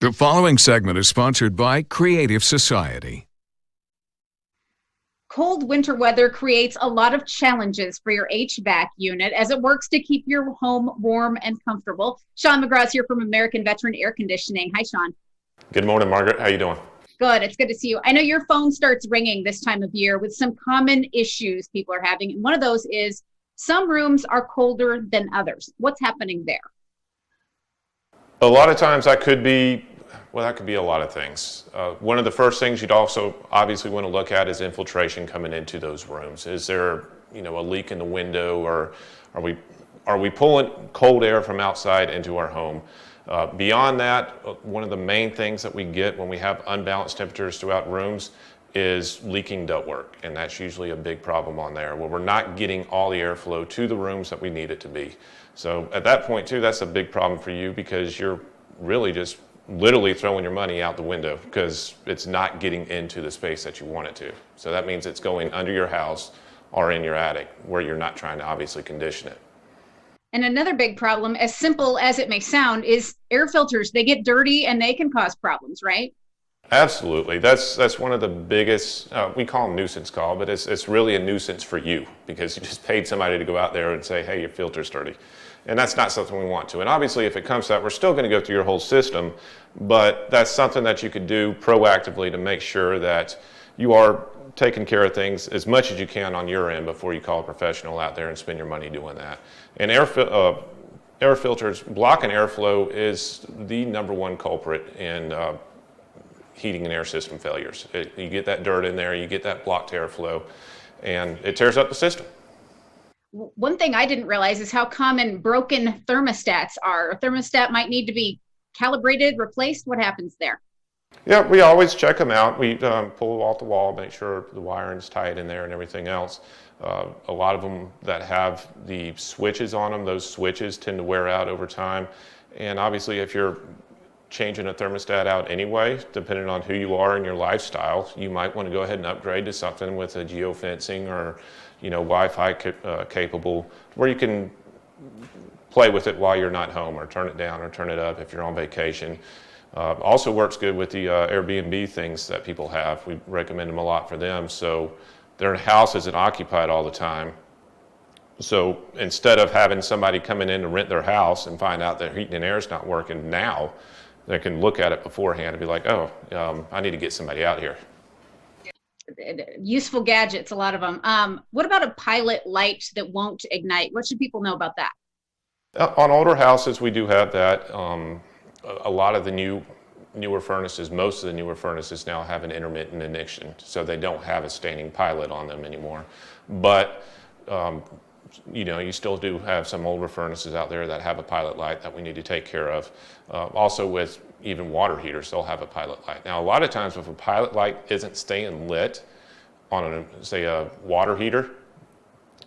The following segment is sponsored by Creative Society. Cold winter weather creates a lot of challenges for your HVAC unit as it works to keep your home warm and comfortable. Sean McGraw is here from American Veteran Air Conditioning. Hi, Sean. Good morning, Margaret. How you doing? Good. It's good to see you. I know your phone starts ringing this time of year with some common issues people are having. And one of those is some rooms are colder than others. What's happening there? A lot of times that could be a lot of things. One of the first things you'd also obviously want to look at is infiltration coming into those rooms. Is there, a leak in the window, or are we pulling cold air from outside into our home? Beyond that, one of the main things that we get when we have unbalanced temperatures throughout rooms is leaking ductwork, and that's usually a big problem on there, where we're not getting all the airflow to the rooms that we need it to be. So at that point too, that's a big problem for you, because you're really just literally throwing your money out the window because it's not getting into the space that you want it to. So that means it's going under your house or in your attic, where you're not trying to obviously condition it. And another big problem, as simple as it may sound, is air filters. They get dirty and they can cause problems, right? Absolutely. That's one of the biggest, we call them nuisance call, but it's really a nuisance for you, because you just paid somebody to go out there and say, hey, your filter's dirty. And that's not something we want to. And obviously, if it comes to that, we're still going to go through your whole system, but that's something that you could do proactively to make sure that you are taking care of things as much as you can on your end before you call a professional out there and spend your money doing that. And air filters, blocking airflow is the number one culprit in heating and air system failures. You get that dirt in there, you get that blocked airflow, and it tears up the system. One thing I didn't realize is how common broken thermostats are. A thermostat might need to be calibrated, replaced. What happens there? Yeah, we always check them out. We pull off the wall, make sure the wiring's tight in there and everything else. A lot of them that have the switches on them, those switches tend to wear out over time. And obviously, if you're changing a thermostat out anyway, depending on who you are and your lifestyle, you might want to go ahead and upgrade to something with a geofencing or Wi-Fi capable, where you can play with it while you're not home, or turn it down or turn it up if you're on vacation. Also works good with the Airbnb things that people have. We recommend them a lot for them, so their house isn't occupied all the time. So instead of having somebody coming in to rent their house and find out that heating and air is not working now, they can look at it beforehand and be like, oh, I need to get somebody out here. Useful gadgets, a lot of them. What about a pilot light that won't ignite? What should people know about that? On older houses, we do have that. A lot of the newer furnaces, most of the newer furnaces now have an intermittent ignition, so they don't have a standing pilot on them anymore. But you still do have some older furnaces out there that have a pilot light that we need to take care of. Also with even water heaters, they'll have a pilot light. Now, a lot of times if a pilot light isn't staying lit on, say, a water heater,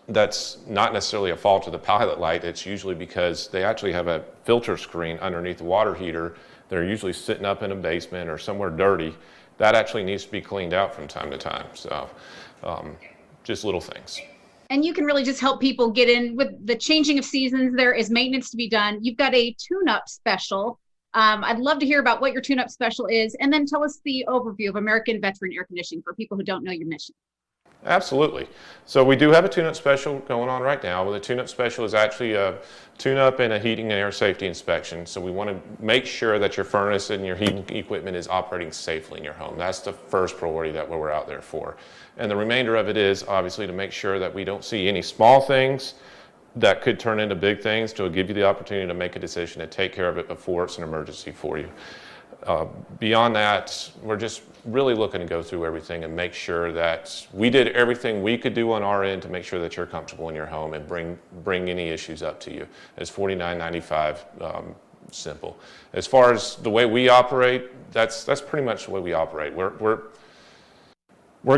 that's not necessarily a fault of the pilot light. It's usually because they actually have a filter screen underneath the water heater. They're usually sitting up in a basement or somewhere dirty. That actually needs to be cleaned out from time to time. So just little things. And you can really just help people get in with the changing of seasons. There is maintenance to be done. You've got a tune-up special. I'd love to hear about what your tune-up special is, and then tell us the overview of American Veteran Air Conditioning for people who don't know your mission. Absolutely. So we do have a tune-up special going on right now. Well, the tune-up special is actually a tune-up and a heating and air safety inspection. So we want to make sure that your furnace and your heating equipment is operating safely in your home. That's the first priority that we're out there for. And the remainder of it is obviously to make sure that we don't see any small things that could turn into big things, to give you the opportunity to make a decision to take care of it before it's an emergency for you. Beyond that, we're just really looking to go through everything and make sure that we did everything we could do on our end to make sure that you're comfortable in your home and bring any issues up to you. It's $49.95, simple. As far as the way we operate, that's pretty much the way we operate. We're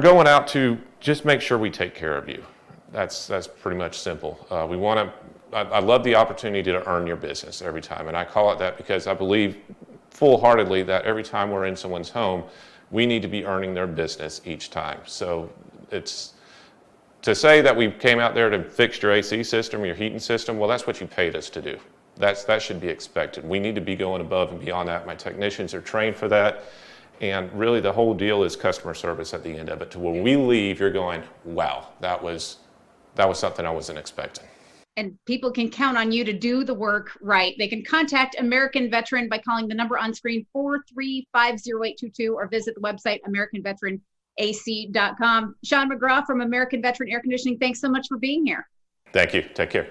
going out to just make sure we take care of you. That's pretty much simple. I love the opportunity to earn your business every time, and I call it that because I believe full-heartedly that every time we're in someone's home, we need to be earning their business each time. So it's to say that we came out there to fix your AC system, your heating system, well, that's what you paid us to do. That should be expected. We need to be going above and beyond that. My technicians are trained for that. And really the whole deal is customer service at the end of it. To when we leave, you're going, wow, that was something I wasn't expecting. And people can count on you to do the work right. They can contact American Veteran by calling the number on screen 4350822 or visit the website americanveteranac.com. Sean McGraw from American Veteran Air Conditioning, thanks so much for being here. Thank you. Take care.